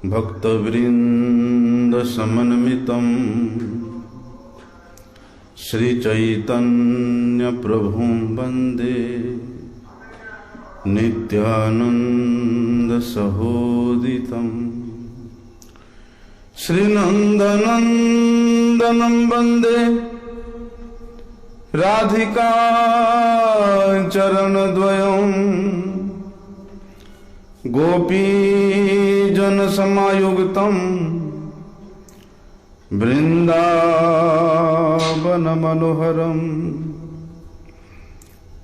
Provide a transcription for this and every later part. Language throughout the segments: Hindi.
भक्तवृंद समन्वितं श्रीचैतन्य प्रभुं वन्दे नित्यानंद सहोदितं श्रीनंदनंदनं वन्दे राधिका चरणद्वयं गोपीजनसमायुक्तं वृन्दावनमनोहरं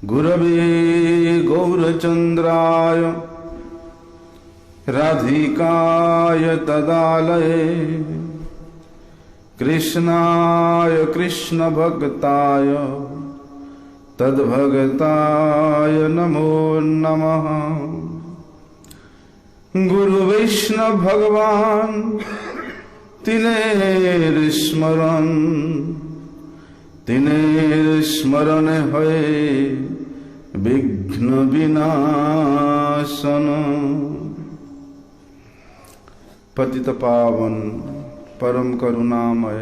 गुरवे गौरचन्द्राय राधिकाय तदालये कृष्णाय कृष्णभक्ताय तद्भगताय नमो नमः। गुरु वैष्णव भगवान तिनेर स्मरण होए विघ्न विनाशन। पतित पावन परम करुणामय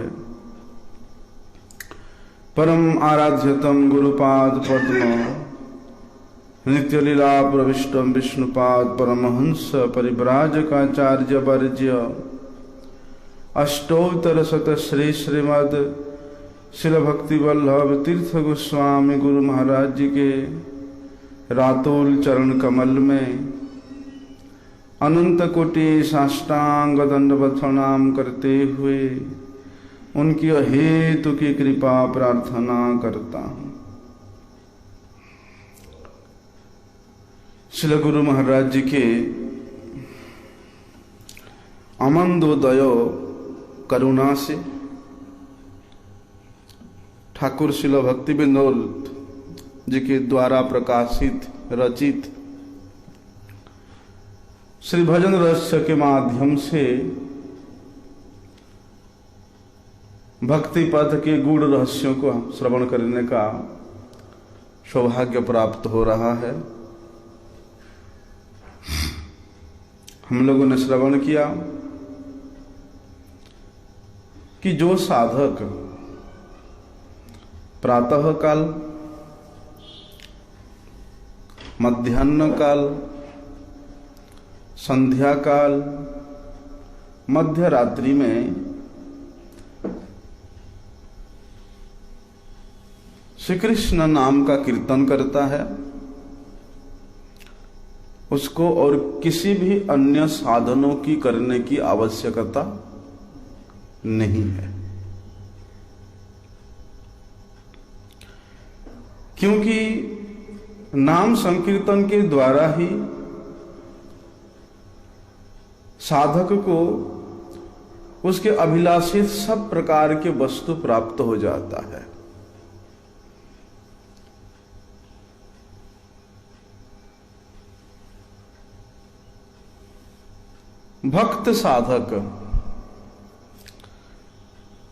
परम आराध्यतम गुरुपाद पद्म नित्य लीला प्रविष्टम विष्णुपाद परमहंस परिव्राजकाचार्य वर्ज्य अष्टोत्तर शत श्री श्रीमद शिल भक्ति वल्लभ तीर्थ गोस्वामी गुरु महाराज जी के रातोल चरण कमल में अनंत कोटि साष्टांग दंडवत प्रणाम करते हुए उनकी अहेतु की कृपा प्रार्थना करता हूँ। श्री गुरु महाराज जी के अमंदोदय करुणा से ठाकुर शिल भक्ति विनोद जी के द्वारा प्रकाशित रचित श्री भजन रहस्य के माध्यम से भक्ति पथ के गूढ़ रहस्यों को श्रवण करने का सौभाग्य प्राप्त हो रहा है। हम लोगों ने श्रवण किया कि जो साधक प्रातः काल, मध्याह्न काल, संध्या काल, मध्य रात्रि में श्री कृष्ण नाम का कीर्तन करता है, उसको और किसी भी अन्य साधनों की करने की आवश्यकता नहीं है, क्योंकि नाम संकीर्तन के द्वारा ही साधक को उसके अभिलाषित सब प्रकार के वस्तु प्राप्त हो जाता है। भक्त साधक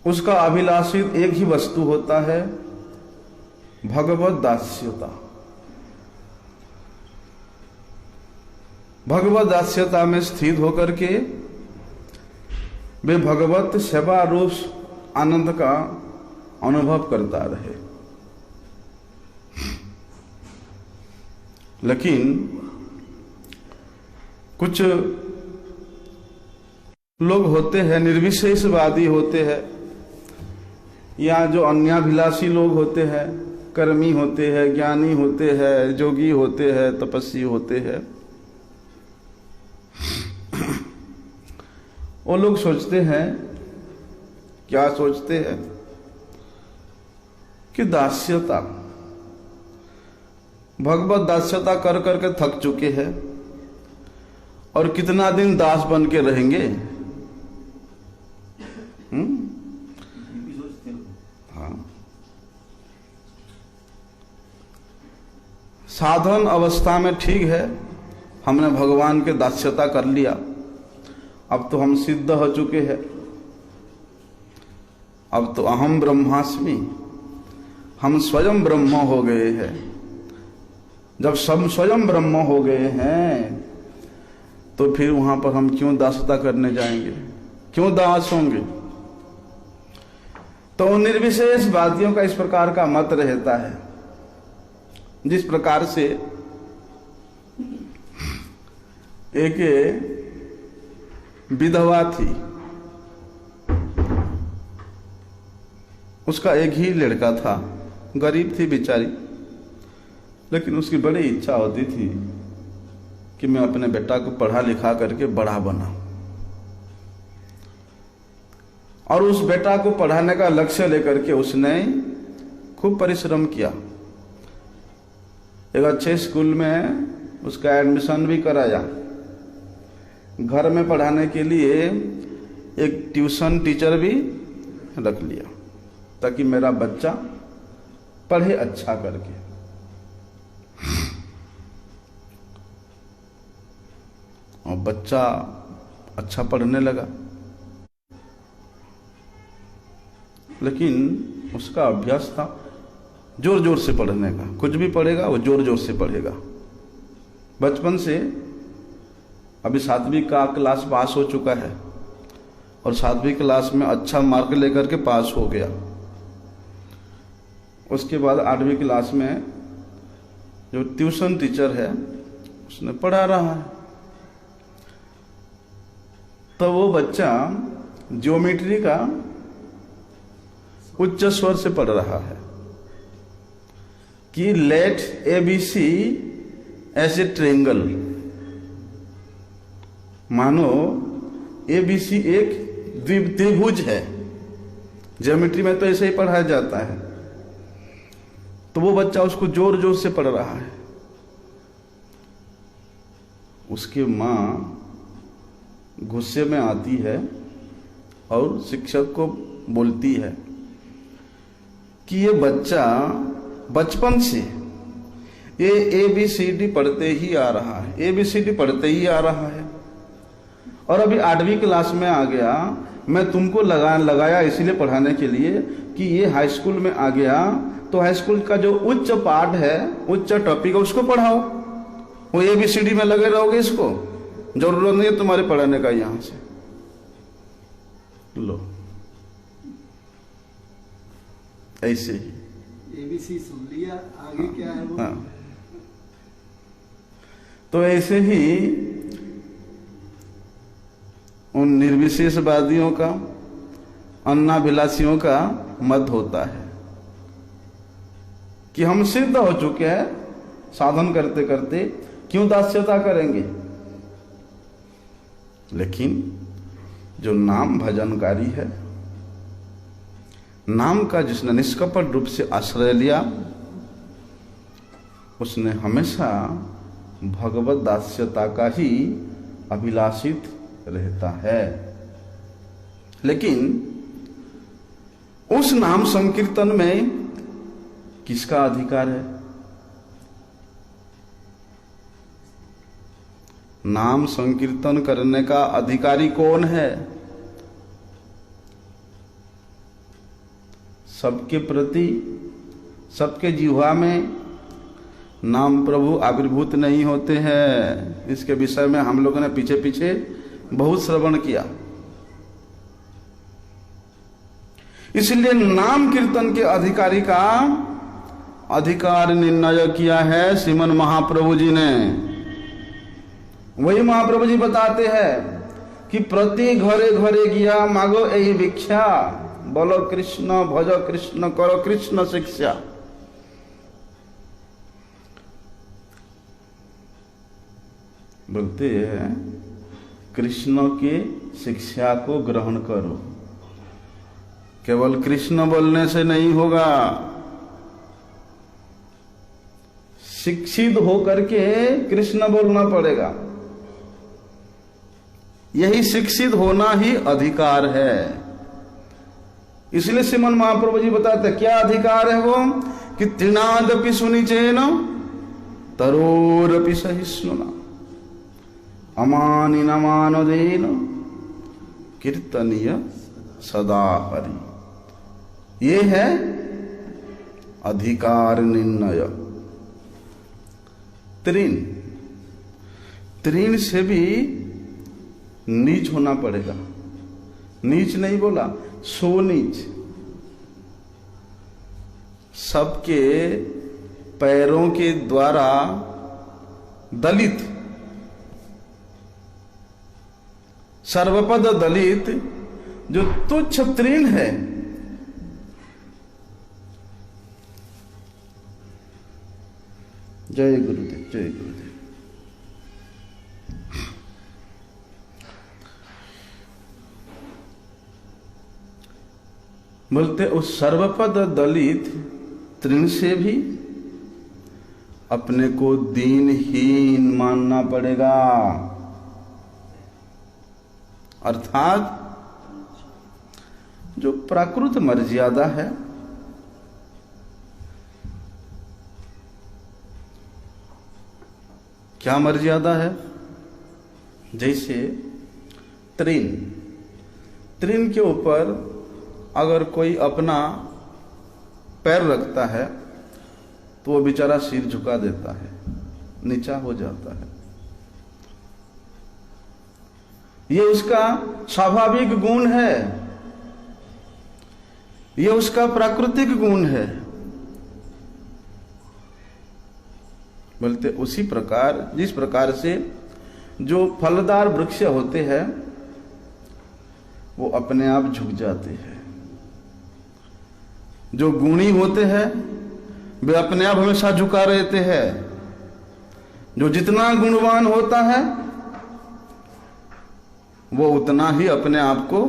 उसका अभिलाषित एक ही वस्तु होता है, भगवत दास्यता। भगवत दास्यता में स्थित होकर के वे भगवत सेवा रूप आनंद का अनुभव करता रहे। लेकिन कुछ लोग होते हैं, निर्विशेषवादी होते हैं, या जो अन्याभिलाषी लोग होते हैं, कर्मी होते हैं, ज्ञानी होते हैं, जोगी होते हैं, तपस्वी होते हैं, वो लोग सोचते हैं, क्या सोचते हैं कि दास्यता, भगवत दास्यता कर करके थक चुके हैं और कितना दिन दास बन के रहेंगे। हाँ, साधन अवस्था में ठीक है, हमने भगवान के दास्यता कर लिया, अब तो हम सिद्ध हो चुके हैं, अब तो अहम ब्रह्मास्मि, हम स्वयं ब्रह्म हो गए हैं। जब सब स्वयं ब्रह्म हो गए हैं तो फिर वहां पर हम क्यों दासता करने जाएंगे, क्यों दास होंगे। तो निर्विशेषवादियों का इस प्रकार का मत रहता है। जिस प्रकार से एक विधवा थी, उसका एक ही लड़का था, गरीब थी बेचारी, लेकिन उसकी बड़ी इच्छा होती थी कि मैं अपने बेटा को पढ़ा लिखा करके बड़ा बनाऊं। और उस बेटा को पढ़ाने का लक्ष्य लेकर के उसने खूब परिश्रम किया। एक अच्छे स्कूल में उसका एडमिशन भी कराया। घर में पढ़ाने के लिए एक ट्यूशन टीचर भी रख लिया ताकि मेरा बच्चा पढ़े अच्छा करके। और बच्चा अच्छा पढ़ने लगा, लेकिन उसका अभ्यास था जोर जोर से पढ़ने का। कुछ भी पढ़ेगा वो जोर जोर से पढ़ेगा। बचपन से, अभी 7वीं का क्लास पास हो चुका है और 7वीं क्लास में अच्छा मार्क लेकर के पास हो गया। उसके बाद 8वीं क्लास में जो ट्यूशन टीचर है उसने पढ़ा रहा है, तो वो बच्चा ज्योमेट्री का उच्च स्वर से पढ़ रहा है कि let ABC as a triangle. मानो ABC एक त्रिभुज है। ज्योमेट्री में तो ऐसे ही पढ़ाया जाता है। तो वो बच्चा उसको जोर जोर से पढ़ रहा है। उसकी माँ गुस्से में आती है और शिक्षक को बोलती है कि ये बच्चा बचपन से ये ABCD पढ़ते ही आ रहा है, ABCD पढ़ते ही आ रहा है, और अभी 8वीं क्लास में आ गया। मैं तुमको लगाया इसीलिए पढ़ाने के लिए कि ये हाई स्कूल में आ गया तो हाई स्कूल का जो उच्च पाठ है, उच्च टॉपिक है, उसको पढ़ाओ। वो ABCD में लगे रहोगे, इसको जरूरत नहीं है तुम्हारे पढ़ाने का। यहां से लो, ऐसे ही ABC सुन लिया, आगे क्या है वो। हाँ। तो ऐसे ही उन निर्विशेषवादियों का, अन्नाभिलाषियों का मत होता है कि हम सिद्ध हो चुके हैं, साधन करते करते क्यों दास्यता करेंगे। लेकिन जो नाम भजनकारी है, नाम का जिसने निष्कपट रूप से आश्रय लिया, उसने हमेशा भगवत दास्यता का ही अभिलाषित रहता है। लेकिन उस नाम संकीर्तन में किसका अधिकार है? नाम संकीर्तन करने का अधिकारी कौन है? सबके प्रति, सबके जिह्वा में नाम प्रभु आविर्भूत नहीं होते हैं। इसके विषय में हम लोगों ने पीछे पीछे बहुत श्रवण किया। इसलिए नाम कीर्तन के अधिकारी का अधिकार निर्णय किया है श्रीमन महाप्रभु जी ने। वही महाप्रभु जी बताते हैं कि प्रति घरे घरे गया मागो यही भिक्षा, बोलो कृष्ण भजो कृष्ण करो कृष्ण शिक्षा। बोलते हैं कृष्ण के शिक्षा को ग्रहण करो। केवल कृष्ण बोलने से नहीं होगा, शिक्षित होकर के कृष्ण बोलना पड़ेगा। यही शिक्षित होना ही अधिकार है। इसलिए श्रीमन महाप्रभु जी बताते क्या अधिकार है वो कि तृणादपि सुनिचेन तरोरपि सहिष्णुना अमानिन मानदेन कीर्तनीय सदा हरि। ये है अधिकार निर्णय। तृण से भी नीच होना पड़ेगा। नीच नहीं बोला, सो नीच। सबके पैरों के द्वारा दलित, सर्वपद दलित, जो तुच्छ तृण है, जय गुरुदेव, जय गुरुदेव। बोलते उस सर्वपद दलित तृण से भी अपने को दीनहीन मानना पड़ेगा। अर्थात जो प्राकृत मर्यादा है, क्या मर्यादा है? जैसे तृण, तृण के ऊपर अगर कोई अपना पैर रखता है तो वो बेचारा सिर झुका देता है, नीचा हो जाता है। ये उसका स्वाभाविक गुण है, ये उसका प्राकृतिक गुण है। बोलते उसी प्रकार, जिस प्रकार से जो फलदार वृक्ष होते हैं वो अपने आप झुक जाते हैं, जो गुणी होते हैं वे अपने आप हमेशा झुका रहते हैं। जो जितना गुणवान होता है वो उतना ही अपने आप को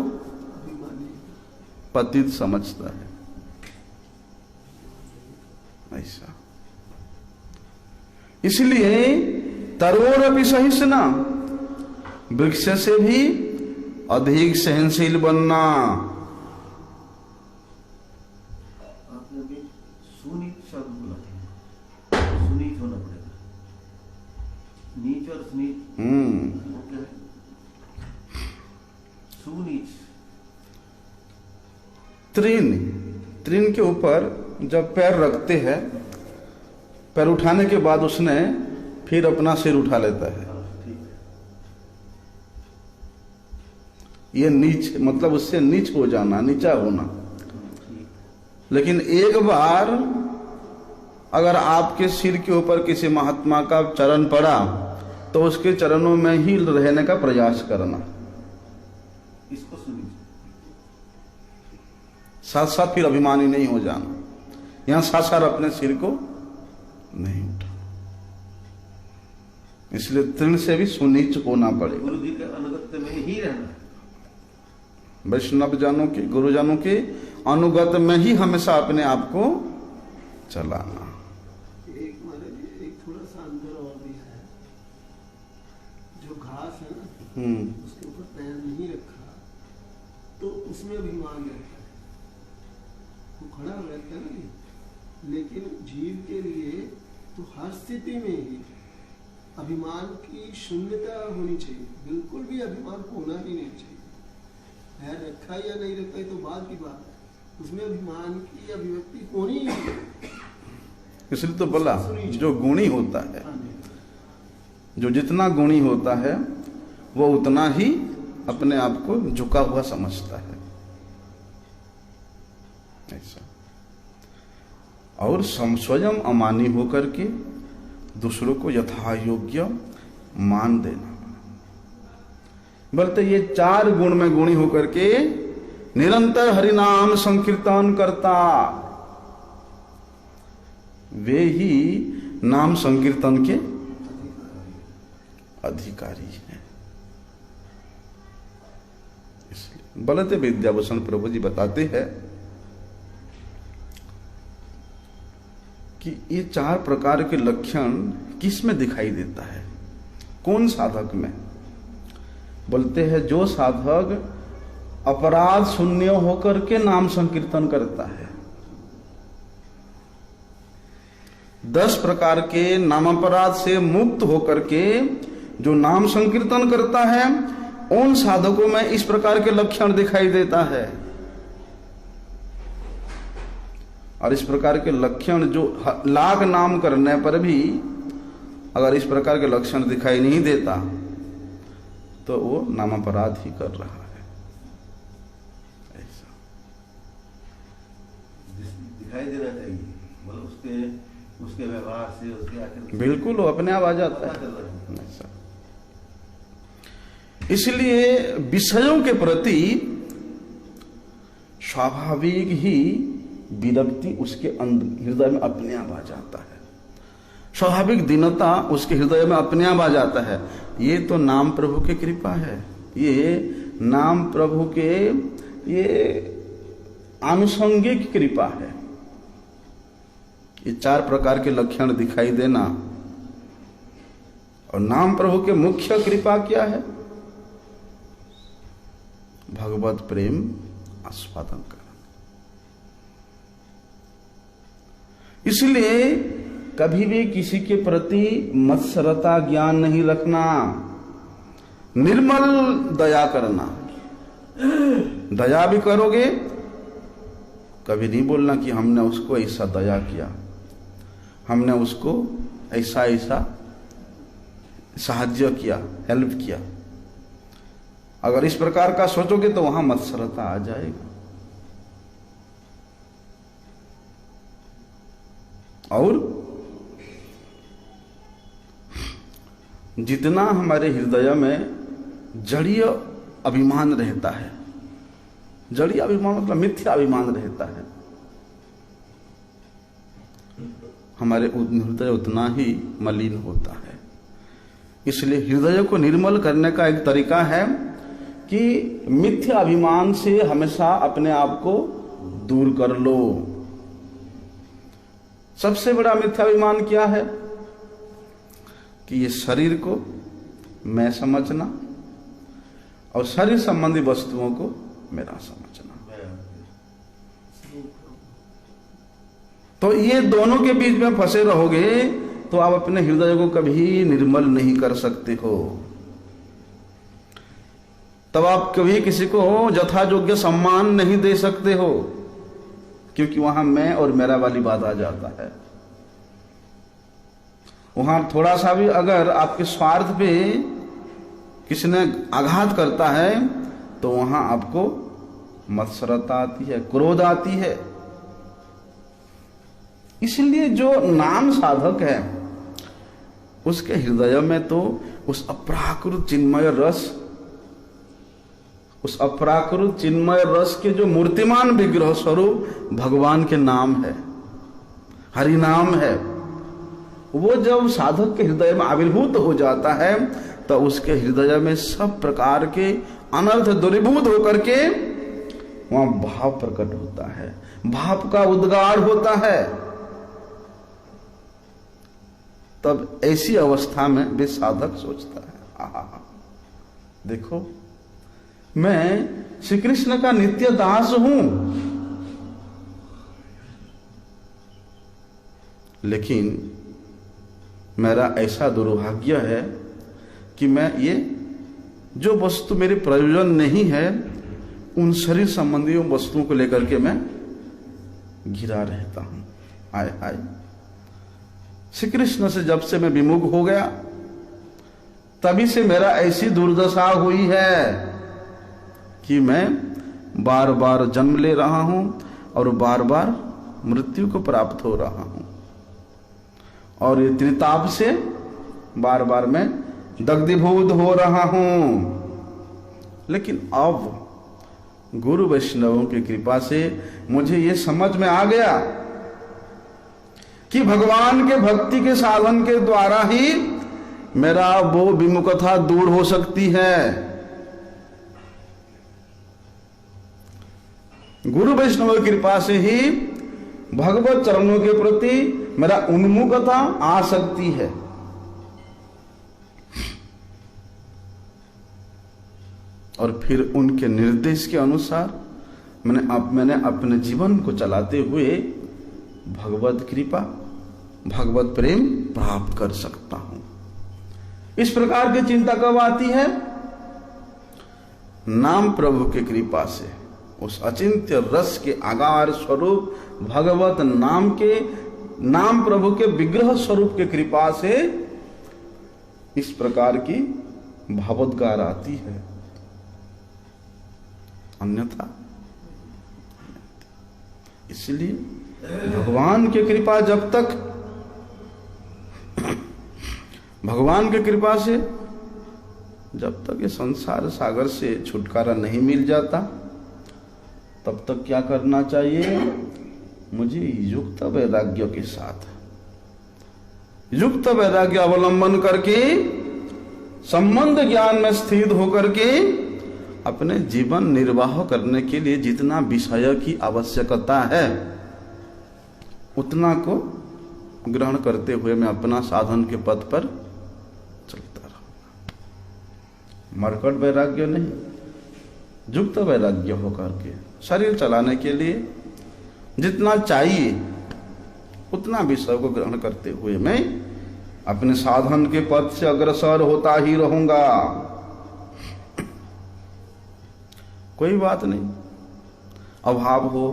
पतित समझता है। ऐसा इसलिए तरोरपि सहिष्णुना, वृक्ष से भी अधिक सहनशील बनना। आपने भी सुनीत शब्द बोला था, सुनीत होना पड़ेगा। नीच और सुनीत वो क्या है? सुनीच तृण, तृण के ऊपर जब पैर रखते हैं, पैर उठाने के बाद उसने फिर अपना सिर उठा लेता है। ये नीच, मतलब उससे नीच हो जाना, नीचा होना। लेकिन एक बार अगर आपके सिर के ऊपर किसी महात्मा का चरण पड़ा तो उसके चरणों में ही रहने का प्रयास करना। इसको सुनिए, साथ साथ फिर अभिमानी नहीं हो जाना। यहां साथ साथ अपने सिर को नहीं उठा। इसलिए तृण से भी सुनीच होना पड़ेगा। गुरु जी के अनुगत्य में ही रहना, वैष्णव जनों के, गुरुजनों के अनुगत में ही हमेशा अपने आप को चलाना। एक महाराज एक थोड़ा सा अंदर और भी है। जो घास है ना, उसके ऊपर पैर नहीं रखा तो उसमें अभिमान रहता है, वो खड़ा रहता है ना। लेकिन जीव के लिए तो हर स्थिति में ही अभिमान की शून्यता होनी चाहिए। बिल्कुल भी अभिमान होना ही नहीं चाहिए। पैर रखा या नहीं रखा ये तो बात की बात है, उसमें अभिमान की अभिव्यक्ति होनी ही नहीं। इसलिए तो बोला जो गुणी होता है, जो जितना गुणी होता है वो उतना ही अपने आप को झुका हुआ समझता है। ऐसा। और स्वयं अमानी होकर के दूसरों को यथा योग्य मान देना। बोलते ये चार गुण में गुणी होकर के निरंतर हरिनाम संकीर्तन करता, वे ही नाम संकीर्तन के अधिकारी हैं। इसलिए बलते विद्याभूषण प्रभु जी बताते हैं कि ये चार प्रकार के लक्षण किस में दिखाई देता है, कौन साधक में? बोलते हैं जो साधक अपराध शून्य होकर के नाम संकीर्तन करता है। 10 प्रकार के नाम अपराध से मुक्त होकर के जो नाम संकीर्तन करता है, उन साधकों में इस प्रकार के लक्षण दिखाई देता है। और इस प्रकार के लक्षण जो लाख नाम करने पर भी अगर इस प्रकार के लक्षण दिखाई नहीं देता तो वो नामापराध ही कर रहा है। ऐसा दिखाई देना चाहिए, मतलब उसके व्यवहार से, उसके आचरण, बिल्कुल वो अपने आप आ जाता है। ऐसा इसलिए विषयों के प्रति स्वाभाविक ही विरक्ति उसके हृदय में अपने आप आ जाता है, स्वाभाविक दीनता उसके हृदय में अपने आप आ जाता है। ये तो नाम प्रभु की कृपा है, ये नाम प्रभु के ये आनुषंगिक कृपा है। ये 4 प्रकार के लक्षण दिखाई देना। और नाम प्रभु के मुख्य कृपा क्या है? भगवत प्रेम आस्वादन करना। इसलिए कभी भी किसी के प्रति मत्सरता ज्ञान नहीं रखना, निर्मल दया करना। दया भी करोगे, कभी नहीं बोलना कि हमने उसको ऐसा दया किया, हमने उसको ऐसा ऐसा सहायता किया, हेल्प किया। अगर इस प्रकार का सोचोगे तो वहां मत्सरता आ जाएगा। और जितना हमारे हृदय में जड़ीय अभिमान रहता है, जड़ीय अभिमान मतलब मिथ्या अभिमान रहता है, हमारे हृदय उतना ही मलिन होता है। इसलिए हृदय को निर्मल करने का एक तरीका है कि मिथ्या अभिमान से हमेशा अपने आप को दूर कर लो। सबसे बड़ा मिथ्या अभिमान क्या है? कि ये शरीर को मैं समझना और शरीर संबंधी वस्तुओं को मेरा समझना। तो ये दोनों के बीच में फंसे रहोगे तो आप अपने हृदय को कभी निर्मल नहीं कर सकते हो। तब आप कभी किसी को यथा योग्य सम्मान नहीं दे सकते हो, क्योंकि वहां मैं और मेरा वाली बात आ जाता है। वहां थोड़ा सा भी अगर आपके स्वार्थ पे किसी ने आघात करता है तो वहां आपको मत्सरता आती है, क्रोध आती है। इसलिए जो नाम साधक है उसके हृदय में तो उस अपराकृत चिन्मय रस, उस अपराकृत चिन्मय रस के जो मूर्तिमान विग्रह स्वरूप भगवान के नाम है, हरि नाम है, वो जब साधक के हृदय में आविर्भूत हो जाता है तो उसके हृदय में सब प्रकार के अनर्थ दूरीभूत होकर के वहां भाव प्रकट होता है, भाव का उद्गार होता है। तब ऐसी अवस्था में वे साधक सोचता है, आहा, देखो मैं श्री कृष्ण का नित्य दास हूं, लेकिन मेरा ऐसा दुर्भाग्य है कि मैं ये जो वस्तु मेरे प्रयोजन नहीं है उन शरीर संबंधी वस्तुओं को लेकर के मैं घिरा रहता हूं। आए आए श्री कृष्ण से जब से मैं विमुख हो गया तभी से मेरा ऐसी दुर्दशा हुई है कि मैं बार बार जन्म ले रहा हूं और बार बार मृत्यु को प्राप्त हो रहा हूं, और ये त्रिताप से बार बार मैं दग्धीभूत हो रहा हूं। लेकिन अब गुरु वैष्णवों की कृपा से मुझे ये समझ में आ गया कि भगवान के भक्ति के साधन के द्वारा ही मेरा वो विमुखता दूर हो सकती है। गुरु वैष्णव की कृपा से ही भगवत चरणों के प्रति मेरा उन्मुखता आ सकती है। और फिर उनके निर्देश के अनुसार मैंने अपने जीवन को चलाते हुए भगवत कृपा, भगवत प्रेम प्राप्त कर सकता हूं। इस प्रकार की चिंता कब आती है? नाम प्रभु की कृपा से, उस अचिंत्य रस के आगार स्वरूप भगवत नाम प्रभु के विग्रह स्वरूप के कृपा से इस प्रकार की भावोद्गार आती है, अन्यथा। इसलिए भगवान की कृपा जब तक, भगवान की कृपा से जब तक ये संसार सागर से छुटकारा नहीं मिल जाता, तब तक क्या करना चाहिए? मुझे युक्त वैराग्य के साथ, युक्त वैराग्य अवलंबन करके, संबंध ज्ञान में स्थित होकर के अपने जीवन निर्वाह करने के लिए जितना विषय की आवश्यकता है उतना को ग्रहण करते हुए मैं अपना साधन के पथ पर चलता रहूंगा। मरकट वैराग्य नहीं, युक्त वैराग्य होकर के शरीर चलाने के लिए जितना चाहिए उतना विषय को ग्रहण करते हुए मैं अपने साधन के पथ से अग्रसर होता ही रहूंगा। कोई बात नहीं, अभाव हो,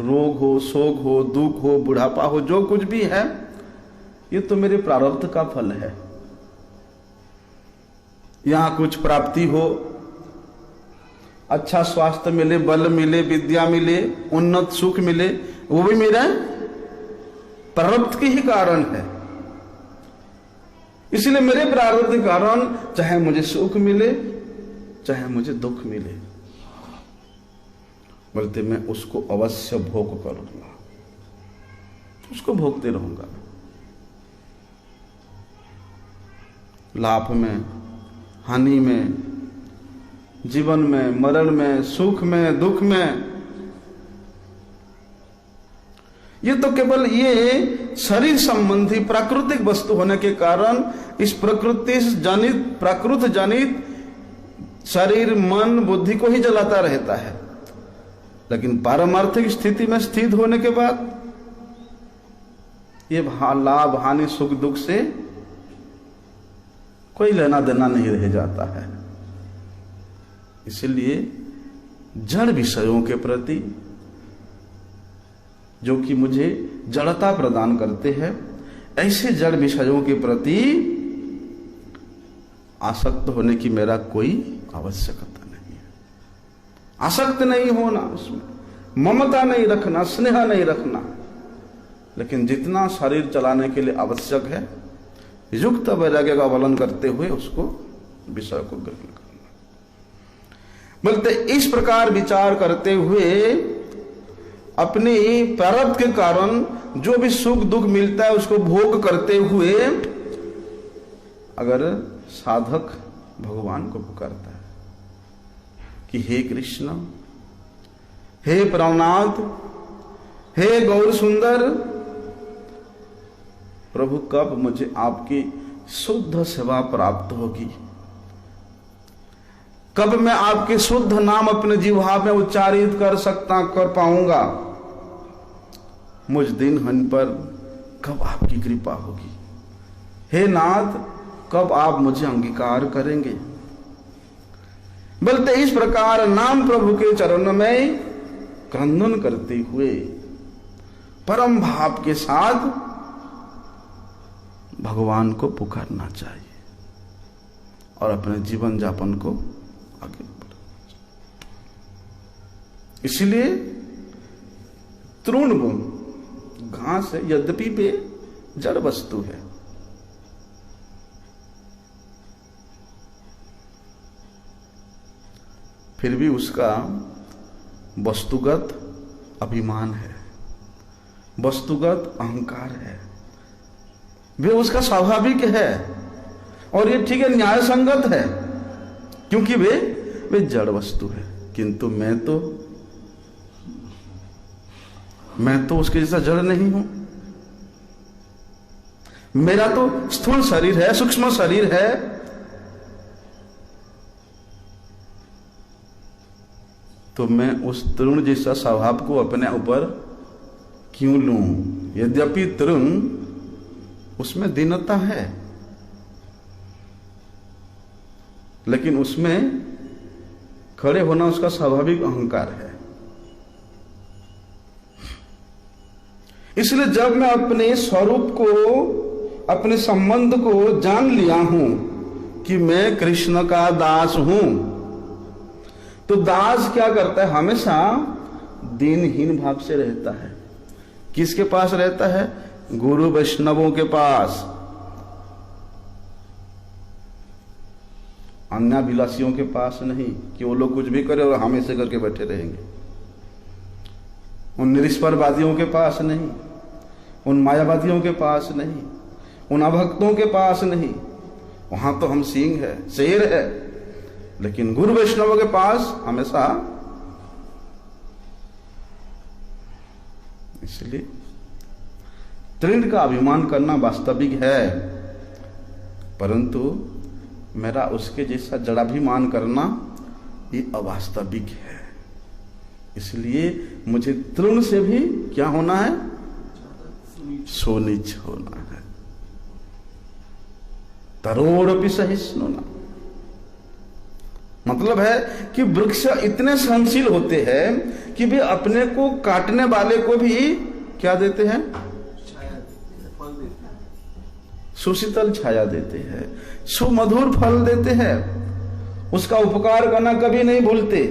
रोग हो, शोक हो, दुख हो, बुढ़ापा हो, जो कुछ भी है ये तो मेरे प्रारब्ध का फल है। यहां कुछ प्राप्ति हो, अच्छा स्वास्थ्य मिले, बल मिले, विद्या मिले, उन्नत सुख मिले, वो भी मेरा प्रारब्ध के ही कारण है। इसलिए मेरे प्रारब्ध के कारण चाहे मुझे सुख मिले चाहे मुझे दुख मिले, बोलते मैं उसको अवश्य भोग करूंगा, उसको भोगते रहूंगा। लाभ में, हानि में, जीवन में, मरण में, सुख में, दुख में, ये तो केवल ये शरीर संबंधी प्राकृतिक वस्तु होने के कारण इस प्रकृति जनित, प्राकृत जनित शरीर, मन, बुद्धि को ही जलाता रहता है। लेकिन पारमार्थिक स्थिति में स्थित होने के बाद ये लाभ, हानि, सुख, दुख से कोई लेना देना नहीं रह जाता है। इसलिए जड़ विषयों के प्रति जो कि मुझे जड़ता प्रदान करते हैं, ऐसे जड़ विषयों के प्रति आसक्त होने की मेरा कोई आवश्यकता नहीं है। आसक्त नहीं होना, उसमें ममता नहीं रखना, स्नेह नहीं रखना, लेकिन जितना शरीर चलाने के लिए आवश्यक है युक्त वैराग्य का अवलंबन करते हुए उसको, विषय को ग्रहण करना। बोलते इस प्रकार विचार करते हुए अपने प्रारब्ध के कारण जो भी सुख दुख मिलता है उसको भोग करते हुए अगर साधक भगवान को पुकारता है कि हे कृष्ण, हे प्राणनाथ, हे गौर सुंदर, प्रभु कब मुझे आपकी शुद्ध सेवा प्राप्त होगी, कब मैं आपके शुद्ध नाम अपने जिह्वा में उच्चारित कर पाऊंगा, मुझ दिन हन पर कब आपकी कृपा होगी, हे नाथ कब आप मुझे अंगीकार करेंगे। बोलते इस प्रकार नाम प्रभु के चरण में क्रंदन करते हुए परम भाव के साथ भगवान को पुकारना चाहिए और अपने जीवन यापन को आगे बढ़ाना चाहिए। इसलिए तृण घास है, यद्यपि वे जड़ वस्तु है, फिर भी उसका वस्तुगत अभिमान है, वस्तुगत अहंकार है, वे उसका स्वाभाविक है और ये ठीक है, न्याय संगत है, क्योंकि वे जड़ वस्तु है। किंतु मैं तो उसके जैसा जड़ नहीं हूं। मेरा तो स्थूल शरीर है, सूक्ष्म शरीर है, तो मैं उस तृण जैसा स्वभाव को अपने ऊपर क्यों लूं? यद्यपि तृण उसमें दीनता है, लेकिन उसमें खड़े होना उसका स्वाभाविक अहंकार है। इसलिए जब मैं अपने स्वरूप को, अपने संबंध को जान लिया हूं, कि मैं कृष्ण का दास हूं, तो दास क्या करता है? हमेशा दीनहीन भाव से रहता है। किसके पास रहता है? गुरु वैष्णवों के पास, अन्य विलासियों के पास नहीं कि वो लोग कुछ भी करे और हम ऐसे करके बैठे रहेंगे। उन निरीश्वरवादियों के पास नहीं, उन मायावादियों के पास नहीं, उन अभक्तों के पास नहीं। वहां तो हम सिंह है, शेर है, लेकिन गुरु वैष्णवों के पास हमेशा। इसलिए तृण का अभिमान करना वास्तविक है, परंतु मेरा उसके जैसा जड़ाभिमान करना ये अवास्तविक है। इसलिए मुझे तृण से भी क्या होना है? सोनीच होना है। तरोड़पि सहिष्णुना, मतलब है कि वृक्ष इतने सहनशील होते हैं कि वे अपने को काटने वाले को भी क्या देते हैं? सुशीतल छाया देते हैं, सुमधुर फल देते हैं, उसका उपकार करना कभी नहीं भूलते।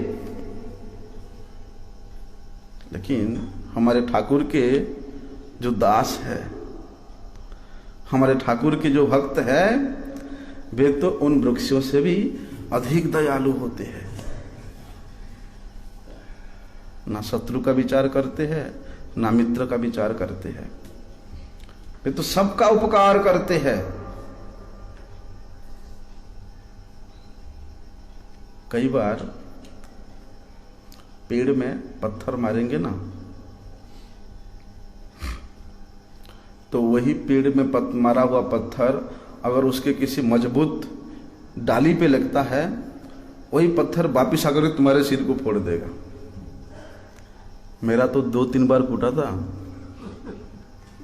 लेकिन हमारे ठाकुर के जो दास है, हमारे ठाकुर के जो भक्त है, वे तो उन वृक्षों से भी अधिक दयालु होते हैं। ना शत्रु का विचार करते हैं, ना मित्र का विचार करते हैं, वे तो सबका उपकार करते हैं। कई बार पेड़ में पत्थर मारेंगे ना, तो वही पेड़ में मारा हुआ पत्थर अगर उसके किसी मजबूत डाली पे लगता है, वही पत्थर वापिस आकर तुम्हारे सिर को फोड़ देगा। मेरा तो 2-3 बार फूटा था।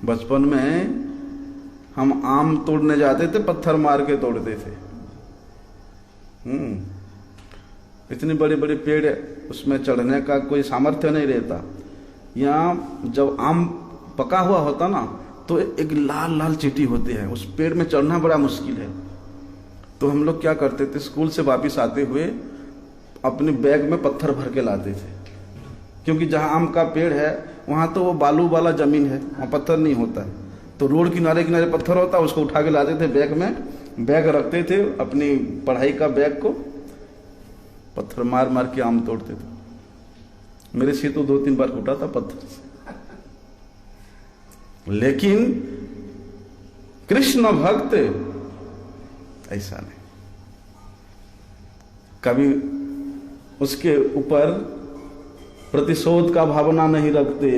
बचपन में हम आम तोड़ने जाते थे, पत्थर मार के तोड़ते थे। इतने बड़े बड़े पेड़, उसमें चढ़ने का कोई सामर्थ्य नहीं रहता। यहाँ जब आम पका हुआ होता ना, तो एक लाल लाल चींटी होती है, उस पेड़ में चढ़ना बड़ा मुश्किल है। तो हम लोग क्या करते थे, स्कूल से वापस आते हुए अपने बैग में पत्थर भर के लाते थे, क्योंकि जहाँ आम का पेड़ है वहाँ तो वो बालू वाला जमीन है, वहाँ पत्थर नहीं होता है। तो रोड किनारे किनारे पत्थर होता, उसको उठा के लाते थे बैग में, बैग रखते थे, अपनी पढ़ाई का बैग को पत्थर मार मार के आम तोड़ते थे। मेरे से तो 2-3 बार फूटा था पत्थर से। लेकिन कृष्ण भक्त ऐसा नहीं, कभी उसके ऊपर प्रतिशोध का भावना नहीं रखते।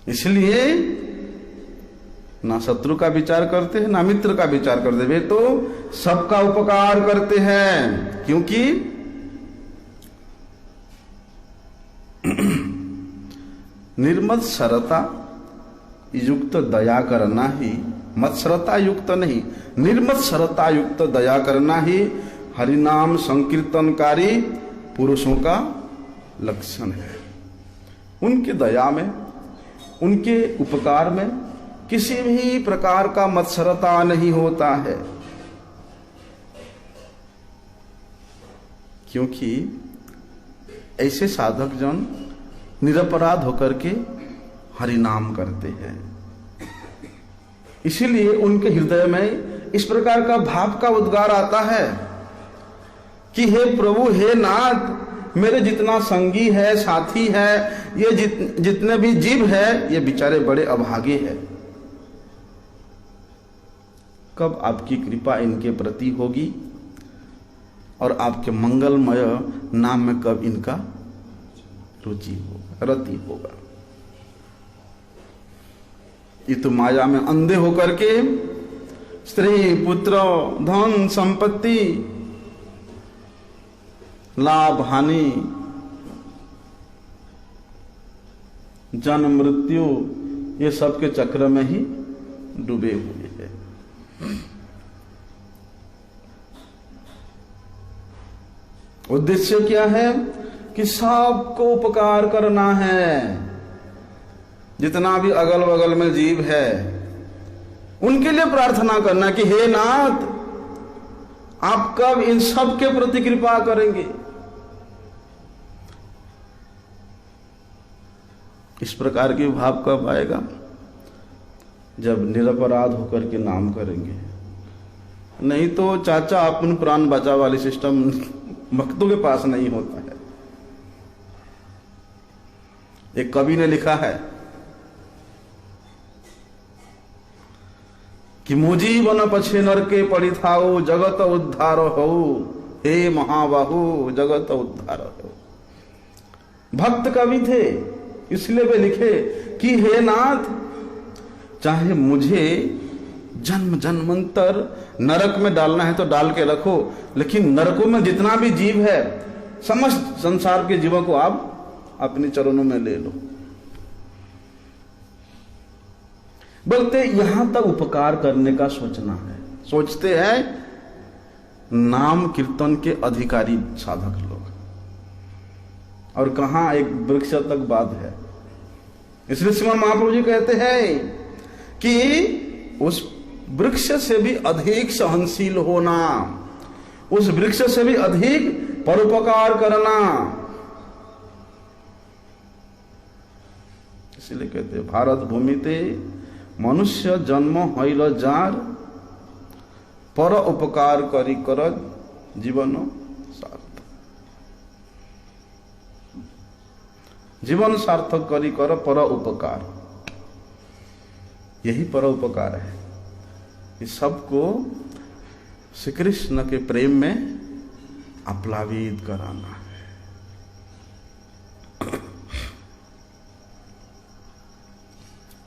इसलिए ना शत्रु का विचार करते हैं, ना मित्र का विचार करते, वे तो सबका उपकार करते हैं। क्योंकि निर्मत्सरता युक्त दया करना ही, मत्सरता युक्त नहीं, निर्मत्सरता युक्त दया करना ही हरिनाम संकीर्तनकारी पुरुषों का लक्षण है। उनकी दया में, उनके उपकार में किसी भी प्रकार का मत्सरता नहीं होता है, क्योंकि ऐसे साधक जन निरपराध होकर के हरिनाम करते हैं। इसीलिए उनके हृदय में इस प्रकार का भाव का उद्गार आता है कि हे प्रभु, हे नाथ, मेरे जितना संगी है, साथी है, ये जितने भी जीव है, ये बेचारे बड़े अभागे हैं। कब आपकी कृपा इनके प्रति होगी और आपके मंगलमय नाम में कब इनका रुचि होगा, रति होगा। ये तो माया में अंधे होकर के स्त्री, पुत्र, धन, संपत्ति, लाभ, हानि, जन्म, मृत्यु, ये सब के चक्र में ही डूबे हुए हैं। उद्देश्य क्या है कि सबको उपकार करना है। जितना भी अगल बगल में जीव है, उनके लिए प्रार्थना करना कि हे नाथ, आप कब इन सब के प्रति कृपा करेंगे? इस प्रकार के भाव कब आएगा? जब निरपराध होकर के नाम करेंगे। नहीं तो चाचा अपन प्राण बचा वाली सिस्टम भक्तों के पास नहीं होता है। एक कवि ने लिखा है कि मुजीवन पछे नर के परिथाओ जगत उद्धार हो, हे महाबाहु जगत उद्धार हो। भक्त कवि थे, इसलिए वे लिखे कि हे नाथ, चाहे मुझे जन्म जन्मांतर नरक में डालना है तो डाल के रखो, लेकिन नरकों में जितना भी जीव है समस्त संसार के जीवों को आप अपने चरणों में ले लो। बोलते यहां तक उपकार करने का सोचना है। सोचते हैं नाम कीर्तन के अधिकारी साधक लोग, और कहां एक वृक्ष तक बात है। इसलिए श्रीमान महाप्रभु जी कहते हैं कि उस वृक्ष से भी अधिक सहनशील होना, उस वृक्ष से भी अधिक परोपकार करना। इसलिए कहते भारत भूमि ते मनुष्य जन्म हईल जार, पर उपकार करी कर जीवन सार्थक। जीवन सार्थक करी कर पर उपकार, यही पर उपकार है। इस सबको श्री कृष्ण के प्रेम में आप्लावित कराना है।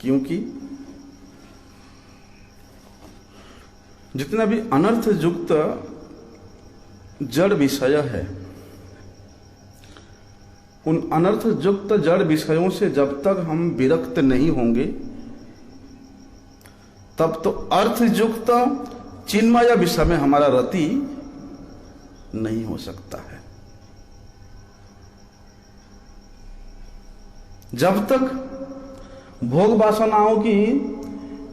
क्योंकि जितना भी अनर्थ युक्त जड़ विषय है, उन अनर्थ युक्त जड़ विषयों से जब तक हम विरक्त नहीं होंगे, तब तो अर्थ युक्त चिन्मय विषय में हमारा रति नहीं हो सकता है। जब तक भोग वासनाओं की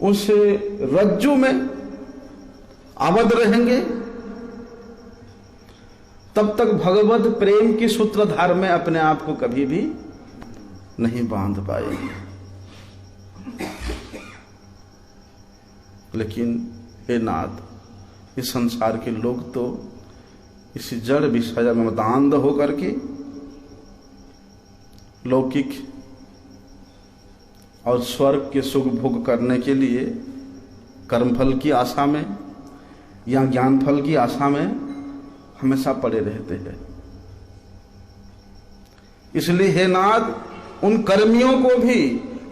उस रज्जु में आबद्ध रहेंगे, तब तक भगवत प्रेम की सूत्रधार में अपने आप को कभी भी नहीं बांध पाएंगे। लेकिन हे नाथ, इस संसार के लोग तो इस जड़ विषय में मदांध होकर के लौकिक और स्वर्ग के सुख भोग करने के लिए कर्मफल की आशा में या ज्ञान फल की आशा में हमेशा पड़े रहते हैं। इसलिए हे नाथ, उन कर्मियों को भी,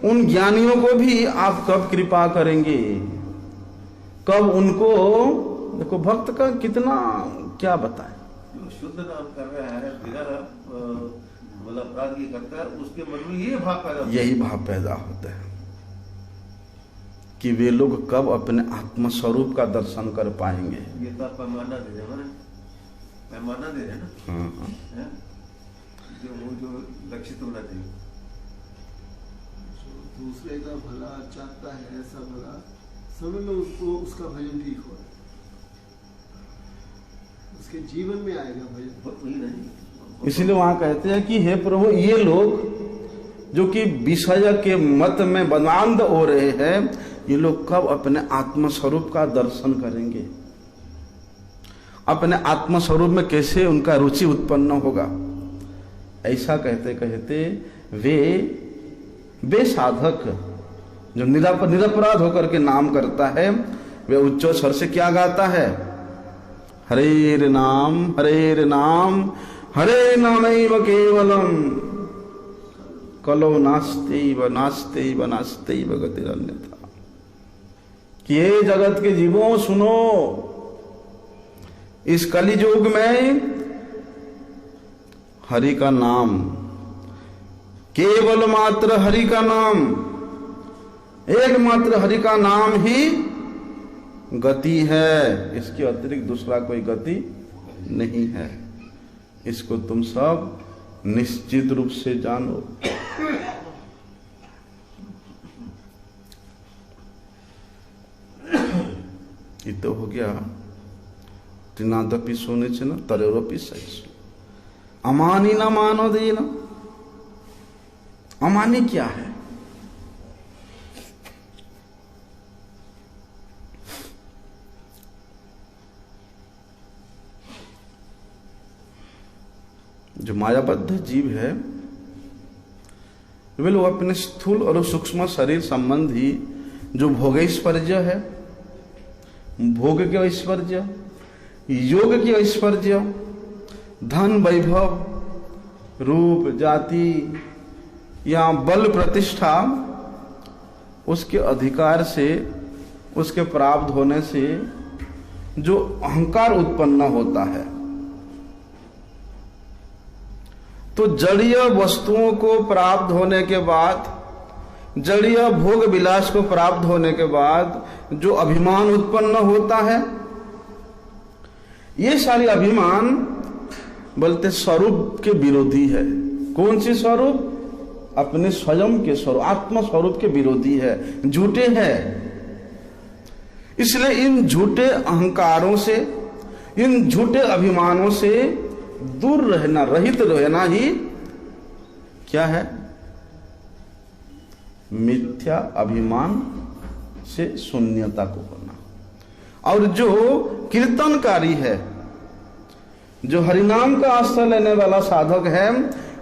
उन ज्ञानियों को भी आप कब कृपा करेंगे? कब उनको, देखो भक्त का कितना क्या बताएं। शुद्ध नाम कर रहा है, बिना मतलब अपराध की करता है, उसके मन में ये भाव पैदा होता है। यही भाव पैदा होता है कि वे लोग कब अपने आत्म स्वरूप का दर्शन कर पाएंगे। ये तो आप पैमाना दे रहे हैं, पैमाना दे रहे हैं ना। हाँ। जो वो जो लक्षित होना चाहिए, दूसरे का भला चाहता है, ऐसा भला समय में उसको उसका भजन ठीक हो, उसके जीवन में आएगा भजन। इसलिए वहां कहते हैं कि हे प्रभु, ये लोग जो कि विषय के मत में बंद हो रहे हैं, ये लोग कब अपने आत्म स्वरूप का दर्शन करेंगे? अपने आत्म स्वरूप में कैसे उनका रुचि उत्पन्न होगा? ऐसा कहते कहते वे साधक जो निरपराध होकर के नाम करता है, वे उच्च स्वर से क्या गाता है? हरे नाम हरे नाम हरे नामैव केवलम कलो नास्त्यैव नास्त्यैव नास्त्यैव गतिरन्यथा। कि ये जगत के जीवों सुनो, इस कलियुग में हरि का नाम, केवल मात्र हरि का नाम, एकमात्र हरि का नाम ही गति है। इसके अतिरिक्त दूसरा कोई गति नहीं है। इसको तुम सब निश्चित रूप से जानो। ये तो हो गया त्रिनादपि सुनिचिन तरोरपि सहिष्णु। अमानी न मानो दीन। अमानी क्या है? जो मायाबद्ध जीव है वे लोग अपने स्थूल और सूक्ष्म शरीर संबंधी जो भोगैश्वर्य है, भोग के ऐश्वर्य, योग के ऐश्वर्य, धन वैभव, रूप जाति या बल प्रतिष्ठा, उसके अधिकार से, उसके प्राप्त होने से जो अहंकार उत्पन्न होता है, तो जड़ीय वस्तुओं को प्राप्त होने के बाद, जड़ीय भोग विलास को प्राप्त होने के बाद जो अभिमान उत्पन्न होता है, ये सारे अभिमान बोलते स्वरूप के विरोधी है। कौन सी स्वरूप? अपने स्वयं के स्वरूप, आत्म स्वरूप के विरोधी है, झूठे हैं। इसलिए इन झूठे अहंकारों से, इन झूठे अभिमानों से दूर रहना, रहित रहना ही क्या है? मिथ्या अभिमान से शून्यता को होना। और जो कीर्तनकारी है, जो हरिनाम का आश्रय लेने वाला साधक है,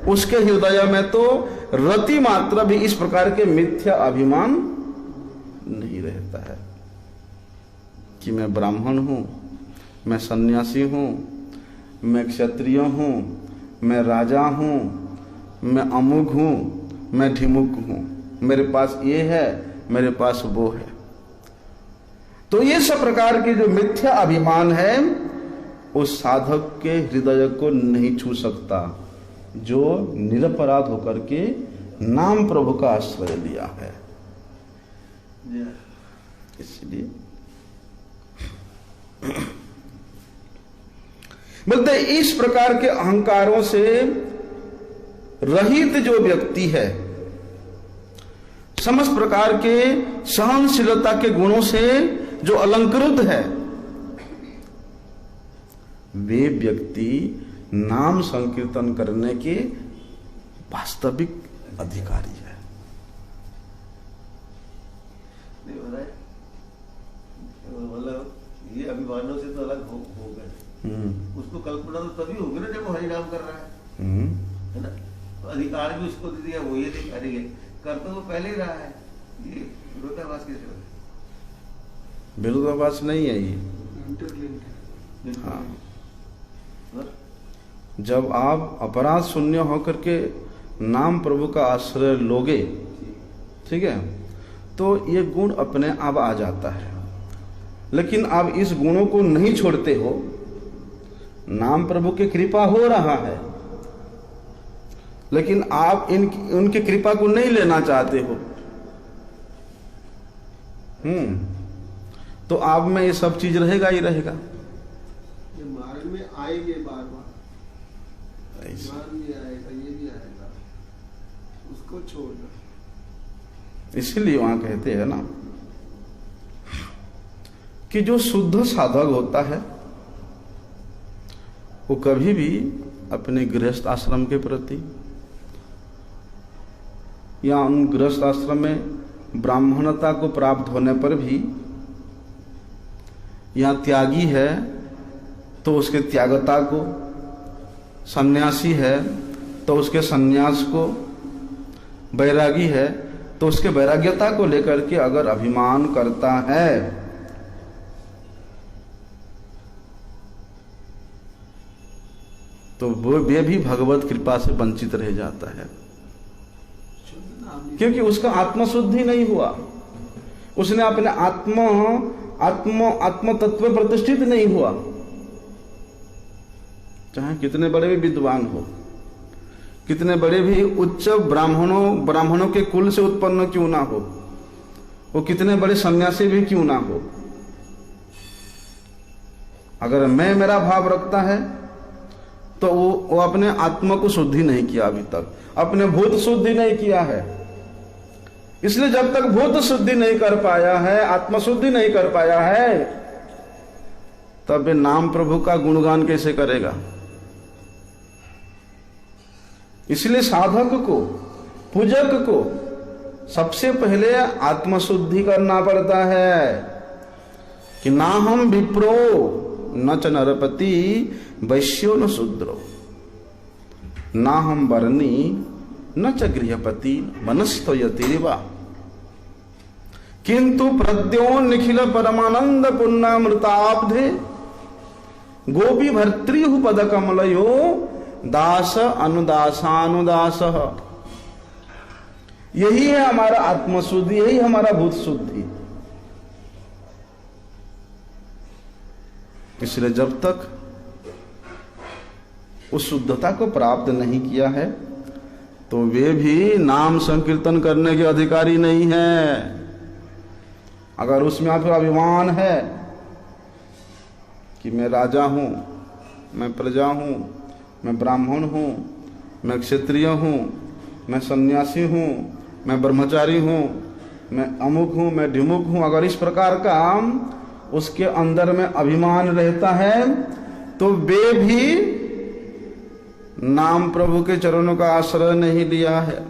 उसके हृदय में तो रति मात्र भी इस प्रकार के मिथ्या अभिमान नहीं रहता है कि मैं ब्राह्मण हूं, मैं सन्यासी हूं, मैं क्षत्रिय हूं, मैं राजा हूं, मैं अमुक हूं, मैं ढिमुक हूं, मेरे पास ये है, मेरे पास वो है। तो ये सब प्रकार के जो मिथ्या अभिमान है उस साधक के हृदय को नहीं छू सकता, जो निरपराध होकर के नाम प्रभु का आश्रय लिया है। इसलिए बोलते इस प्रकार के अहंकारों से रहित जो व्यक्ति है, समस्त प्रकार के सहनशीलता के गुणों से जो अलंकृत है, वे व्यक्ति नाम संकीर्तन करने के वास्तविक अधिकारी है। मतलब ये अभिमानों से तो अलग हो गए। उसको कल्पना तो तभी होगी ना जब वो हरिनाम कर रहा है ना। तो अधिकार भी उसको दे दिया, वो ये अधिकारी है, कर तो वो पहले ही रहा है। ये विरोधाभास कैसे हो? विरोधाभास नहीं है ये। हाँ, जब आप अपराध शून्य होकर के नाम प्रभु का आश्रय लोगे, ठीक है, तो ये गुण अपने आप आ जाता है। लेकिन आप इस गुणों को नहीं छोड़ते हो, नाम प्रभु की कृपा हो रहा है, लेकिन आप उनकी कृपा को नहीं लेना चाहते हो। तो आप में ये सब चीज रहेगा ही रहेगा। ये मार्ग में आएंगे बार बार, भी आएगा, ये भी आएगा, उसको छोड़ना। इसीलिए वहां कहते हैं ना कि जो शुद्ध साधक होता है वो कभी भी अपने गृहस्थ आश्रम के प्रति या उन गृहस्थ आश्रम में ब्राह्मणता को प्राप्त होने पर भी, या त्यागी है तो उसके त्यागता को, सन्यासी है तो उसके सन्यास को, वैरागी है तो उसके वैराग्यता को लेकर के अगर अभिमान करता है तो वे भी भगवत कृपा से वंचित रह जाता है, क्योंकि उसका आत्मशुद्धि नहीं हुआ। उसने अपने आत्म तत्व प्रतिष्ठित नहीं हुआ। चाहे कितने बड़े भी विद्वान हो, कितने बड़े भी उच्च ब्राह्मणों के कुल से उत्पन्न क्यों ना हो, वो कितने बड़े सन्यासी भी क्यों ना हो, अगर मैं मेरा भाव रखता है तो वो अपने आत्मा को शुद्धि नहीं किया, अभी तक अपने भूत शुद्धि नहीं किया है। इसलिए जब तक भूत शुद्धि नहीं कर पाया है, आत्मशुद्धि नहीं कर पाया है, तब तक वो अपने आत्मा को शुद्धि नहीं कर सकता। इसलिए जब तक भूत शुद्धि नहीं कर पाया है, आत्मशुद्धि नहीं कर पाया है, इसलिए जब तक भूत शुद्धि नहीं कर पाया है, आत्मशुद्धि नहीं कर पाया है, इसलिए जब तक भूत शुद्धि नहीं कर पाया है, आत्मशुद्धि नहीं कर पाया है, इसलिए जब तक भूत शुद्धि नहीं कर पाया है, आत्मशुद्धि नहीं कर पाया है, तब वे नाम प्रभु का गुणगान कैसे करेगा? इसलिए साधक को, पूजक को सबसे पहले आत्मशुद्धि करना पड़ता है कि ना हम विप्रो न च नरपति वैश्यो न शूद्रो, ना हम वर्णी न च गृहपति मनस्तयतिरिवा, किंतु प्रद्यो निखिल परमानंद पुण्यमृताब्धे गोपी भर्तृहु पद कमलयो दास अनुदासानुदास। यही है हमारा आत्मशुद्धि, यही हमारा भूत शुद्धि। इसलिए जब तक उस शुद्धता को प्राप्त नहीं किया है तो वे भी नाम संकीर्तन करने के अधिकारी नहीं है। अगर उसमें आपका अभिमान है कि मैं राजा हूं, मैं प्रजा हूं, मैं ब्राह्मण हूं, मैं क्षत्रिय हूं, मैं सन्यासी हूं, मैं ब्रह्मचारी हूं, मैं अमुक हूं, मैं ढिमुक हूं, अगर इस प्रकार का उसके अंदर में अभिमान रहता है तो वे भी नाम प्रभु के चरणों का आश्रय नहीं लिया है।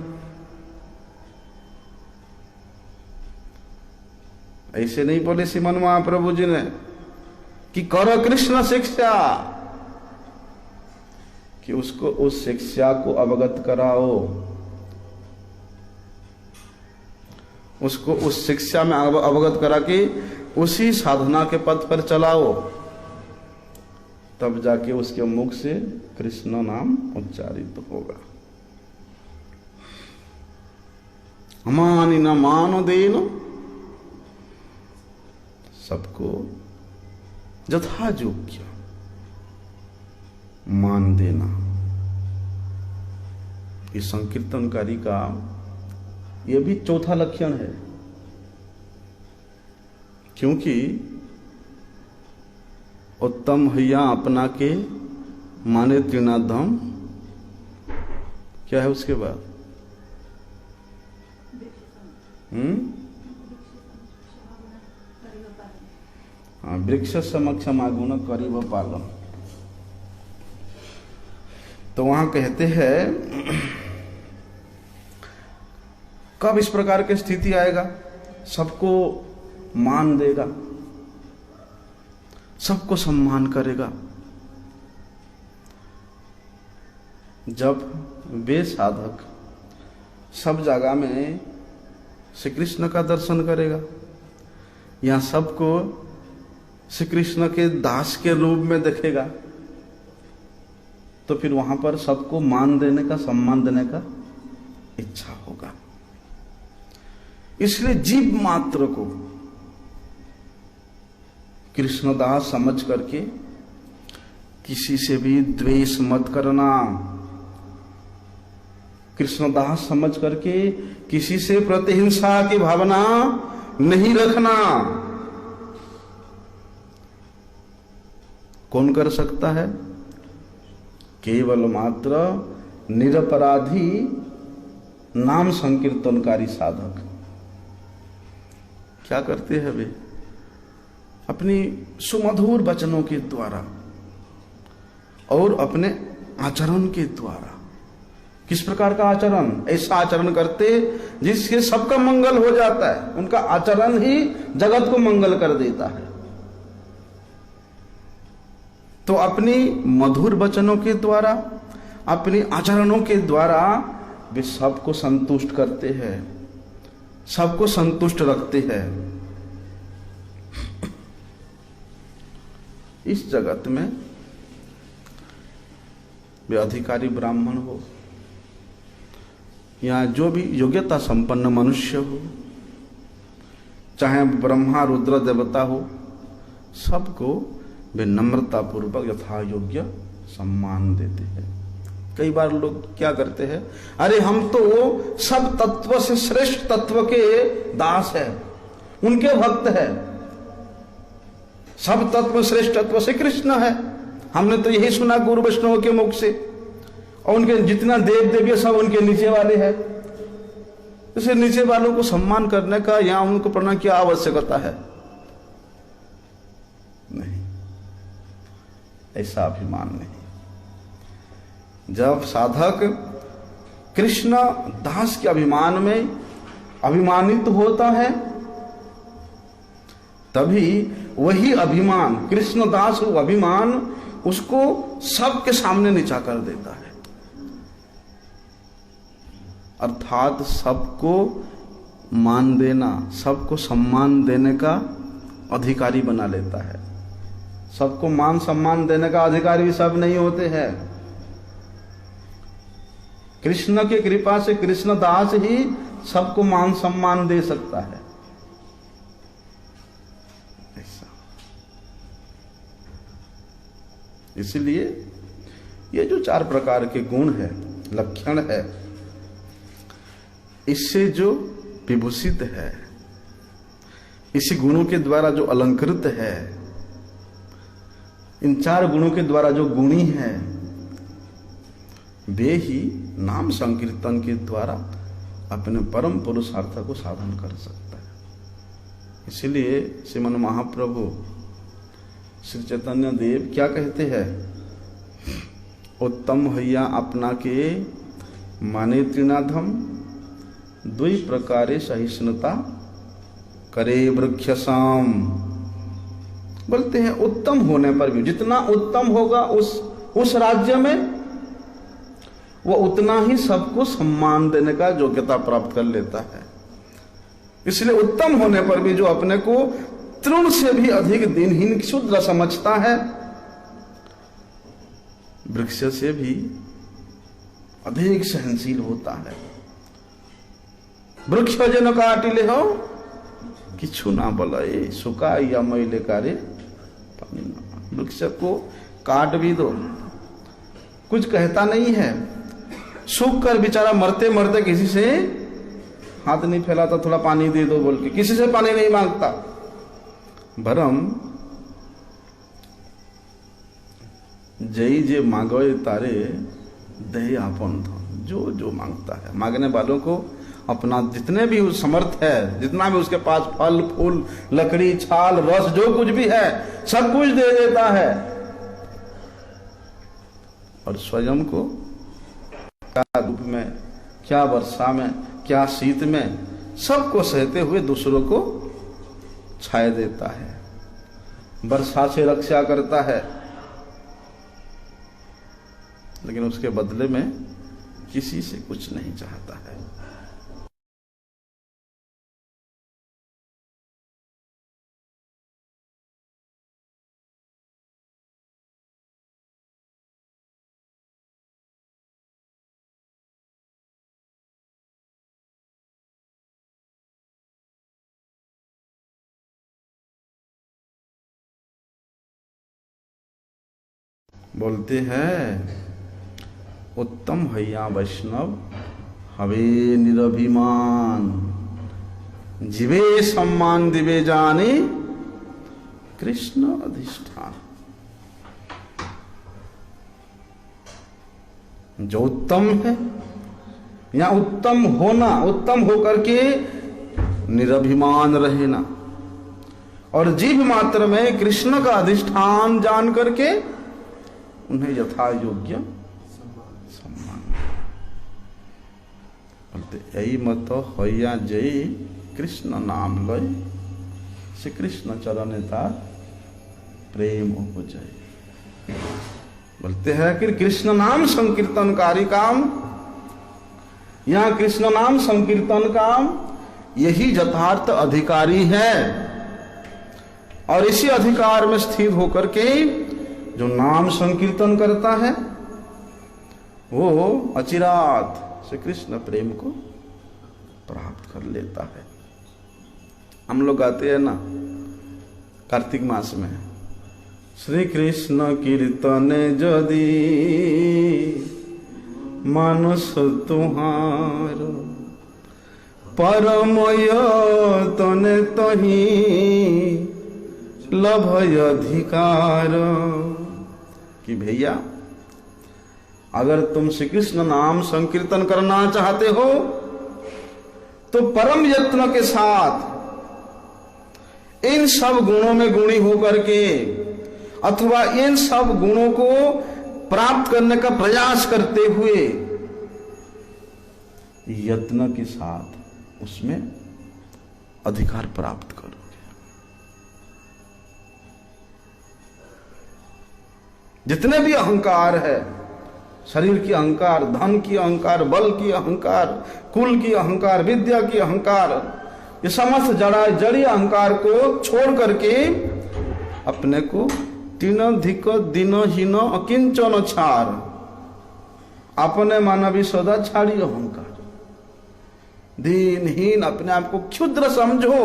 ऐसे नहीं बोले श्रीमन महाप्रभु जी ने कि करो कृष्ण शिक्षा, कि उसको उस शिक्षा को अवगत कराओ, उसको उस शिक्षा में अवगत करा के उसी साधना के पथ पर चलाओ, तब जाके उसके मुख से कृष्ण नाम उच्चारित होगा। अमानि न मानो देनो, सबको यथा योग्य मान देना। इस संकीर्तनकारी का यह भी चौथा लक्षण है, क्योंकि उत्तम हैया अपना के माने त्रिनाधम, क्या है उसके बाद? हाँ, वृक्ष समक्ष मागुण करीब पालन। तो वहां कहते हैं कब इस प्रकार की स्थिति आएगा? सबको मान देगा, सबको सम्मान करेगा, जब वे साधक सब जगह में श्री कृष्ण का दर्शन करेगा, या सबको श्री कृष्ण के दास के रूप में देखेगा, तो फिर वहां पर सबको मान देने का, सम्मान देने का इच्छा होगा। इसलिए जीव मात्र को कृष्णदास समझ करके किसी से भी द्वेष मत करना, कृष्णदास समझ करके किसी से प्रतिहिंसा की भावना नहीं रखना। कौन कर सकता है? केवल मात्र निरपराधी नाम संकीर्तनकारी साधक। क्या करते हैं वे? अपनी सुमधुर वचनों के द्वारा और अपने आचरण के द्वारा। किस प्रकार का आचरण? ऐसा आचरण करते जिससे सबका मंगल हो जाता है। उनका आचरण ही जगत को मंगल कर देता है। तो अपनी मधुर वचनों के द्वारा, अपने आचरणों के द्वारा वे सबको संतुष्ट करते हैं, सबको संतुष्ट रखते हैं। इस जगत में वे अधिकारी ब्राह्मण हो या जो भी योग्यता संपन्न मनुष्य हो, चाहे ब्रह्मा रुद्र देवता हो, सबको वे नम्रता पूर्वक यथा योग्य सम्मान देते हैं। कई बार लोग क्या करते हैं, अरे हम तो सब तत्व से श्रेष्ठ तत्व के दास हैं, उनके भक्त हैं, सब तत्व श्रेष्ठ तत्व से कृष्ण है, हमने तो यही सुना गुरु वैष्णव के मुख से, और उनके जितना देव देवी सब उनके नीचे वाले हैं। इसे नीचे वालों को सम्मान करने का या उनको प्रणाम की आवश्यकता है? नहीं। ऐसा अभिमान नहीं। जब साधक कृष्ण दास के अभिमान में अभिमानित होता है, तभी वही अभिमान, कृष्ण दास वो अभिमान उसको सबके सामने नीचा कर देता है, अर्थात सबको मान देना, सबको सम्मान देने का अधिकारी बना लेता है। सबको मान सम्मान देने का अधिकारी सब नहीं होते हैं। कृष्ण की कृपा से कृष्ण दास ही सबको मान सम्मान दे सकता है। ऐसा इसलिए ये जो 4 प्रकार के गुण है, लक्षण है, इससे जो विभूषित है, इसी गुणों के द्वारा जो अलंकृत है, इन 4 गुणों के द्वारा जो गुणी है, वे ही नाम संकीर्तन के द्वारा अपने परम पुरुषार्थ को साधन कर सकता है। इसलिए श्रीमन महाप्रभु श्री चैतन्य देव क्या कहते हैं? उत्तम हैया अपना के माने त्रिनाधम, 2 प्रकारे सहिष्णुता करे वृक्षसाम। बोलते हैं उत्तम होने पर भी, जितना उत्तम होगा उस राज्य में, वो उतना ही सबको सम्मान देने का योग्यता प्राप्त कर लेता है। इसलिए उत्तम होने पर भी जो अपने को तृण से भी अधिक दीनहीन क्षुद्र समझता है, वृक्ष से भी अधिक सहनशील होता है। वृक्ष जन काटिले हो किछु ना बोले, सुखा या मैले कार्य पानी ना। वृक्ष को काट भी दो, कुछ कहता नहीं है, सूख कर बेचारा मरते मरते किसी से हाथ नहीं फैलाता, थोड़ा पानी दे दो बोल के, किसी से पानी नहीं मांगता। भरम जय जे मांगोए तारे दे आपन धन, जो जो मांगता है, मांगने वालों को अपना जितने भी उस समर्थ है, जितना भी उसके पास फल फूल लकड़ी छाल रस जो कुछ भी है सब कुछ दे देता है, और स्वयं को क्या धूप में, क्या वर्षा में, क्या शीत में, सबको सहते हुए दूसरों को छाया देता है, वर्षा से रक्षा करता है, लेकिन उसके बदले में किसी से कुछ नहीं चाहता है। बोलते हैं उत्तम हैया वैष्णव हवे निरभिमान, जीवे सम्मान दिवे जाने कृष्ण अधिष्ठान। जो उत्तम है या उत्तम होना, उत्तम होकर के निरभिमान रहना, और जीव मात्र में कृष्ण का अधिष्ठान जान करके उन्हें यथा योग्य सम्मान। बोलते यही मत हैया जय कृष्ण नाम लय, श्री कृष्ण चरण तार प्रेम हो जाए। बोलते हैं कि कृष्ण नाम संकीर्तनकारी काम, यहाँ कृष्ण नाम संकीर्तन काम यही यथार्थ अधिकारी है, और इसी अधिकार में स्थित होकर के जो नाम संकीर्तन करता है वो अचिरात श्री कृष्ण प्रेम को प्राप्त कर लेता है। हम लोग गाते हैं ना कार्तिक मास में, श्री कृष्ण कीर्तन जदि मानस तुहार, परमय तने तही लभय अधिकार। कि भैया अगर तुम श्री कृष्ण नाम संकीर्तन करना चाहते हो तो परम यत्न के साथ इन सब गुणों में गुणी होकर के अथवा इन सब गुणों को प्राप्त करने का प्रयास करते हुए यत्न के साथ उसमें अधिकार प्राप्त करोगे। जितने भी अहंकार है, शरीर की अहंकार, धन की अहंकार, बल की अहंकार, कुल की अहंकार, विद्या की अहंकार, ये समस्त जड़ी अहंकार को छोड़ करके अपने को तीन धिक दिन हीन अकिंचन छार, अपने मानवी सदा छाड़ी अहंकार, दीनहीन अपने आप को क्षुद्र समझो,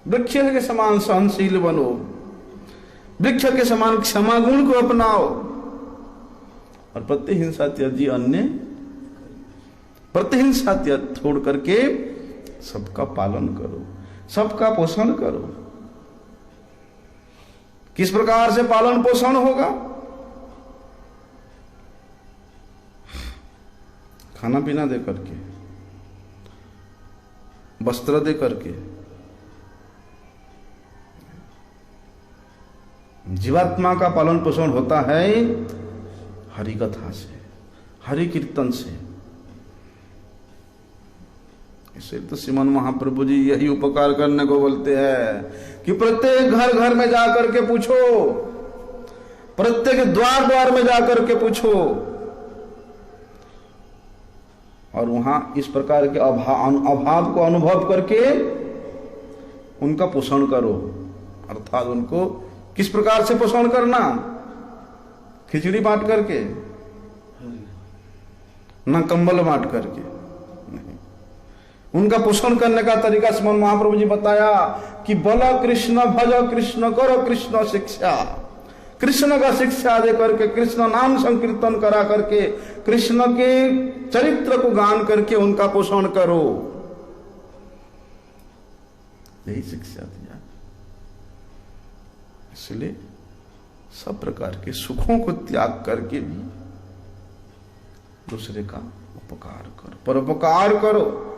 वृक्ष के समान सहनशील बनो, वृक्ष के समान क्षमा गुण को अपनाओ और प्रतिहिंसा त्याजी अन्य, प्रतिहिंसा त्याग छोड़ करके सबका पालन करो, सबका पोषण करो। किस प्रकार से पालन पोषण होगा? खाना पीना दे करके, वस्त्र दे करके, जीवात्मा का पालन पोषण होता है हरि कथा से, हरि कीर्तन से। इसलिए तो श्रीमन महाप्रभु जी यही उपकार करने को बोलते हैं कि प्रत्येक घर घर में जाकर के पूछो, प्रत्येक द्वार द्वार में जाकर के पूछो और वहां इस प्रकार के अभाव को अनुभव करके उनका पोषण करो। अर्थात उनको किस प्रकार से पोषण करना? खिचड़ी बांट करके ना, कंबल बांट करके नहीं। उनका पोषण करने का तरीका श्रीमन महाप्रभु जी बताया कि बोलो कृष्ण भजो कृष्ण करो कृष्ण शिक्षा, कृष्ण का शिक्षा दे करके, कृष्ण नाम संकीर्तन करा करके, कृष्ण के चरित्र को गान करके उनका पोषण करो। यही शिक्षा दिया। इसलिए सब प्रकार के सुखों को त्याग करके भी दूसरे का उपकार करो, परोपकार करो।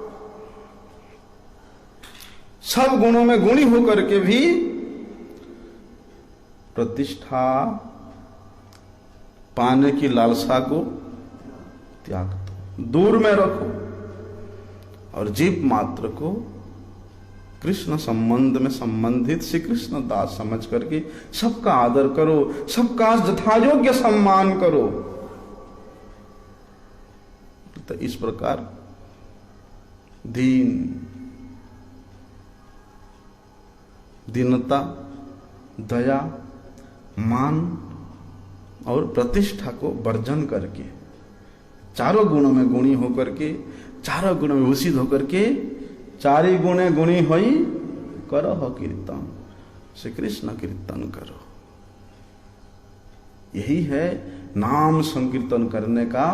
सब गुणों में गुणी होकर के भी प्रतिष्ठा पाने की लालसा को त्याग दो, दूर में रखो और जीव मात्र को कृष्ण संबंध में संबंधित श्री कृष्ण दास समझ करके सबका आदर करो, सबका यथायोग्य सम्मान करो। तो इस प्रकार दीनता, दया, मान और प्रतिष्ठा को वर्जन करके, चारों गुणों में गुणी होकर के, चारों गुणों में भूषित होकर के, चारि गुणे गुणी होई करो कीर्तन, श्री कृष्ण कीर्तन करो। यही है नाम संकीर्तन करने का,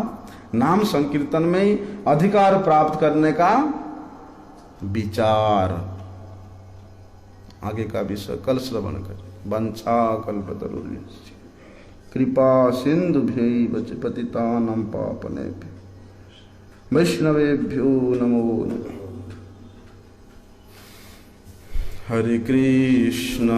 नाम संकीर्तन में अधिकार प्राप्त करने का विचार। आगे का विषय कल श्रवण करें। वंशा कल्पतरुर्यश्च कृपा सिंधुभ्यैव च पतितानां पावनेभ्यो वैष्णवेभ्यो नमो नमः। हरे कृष्ण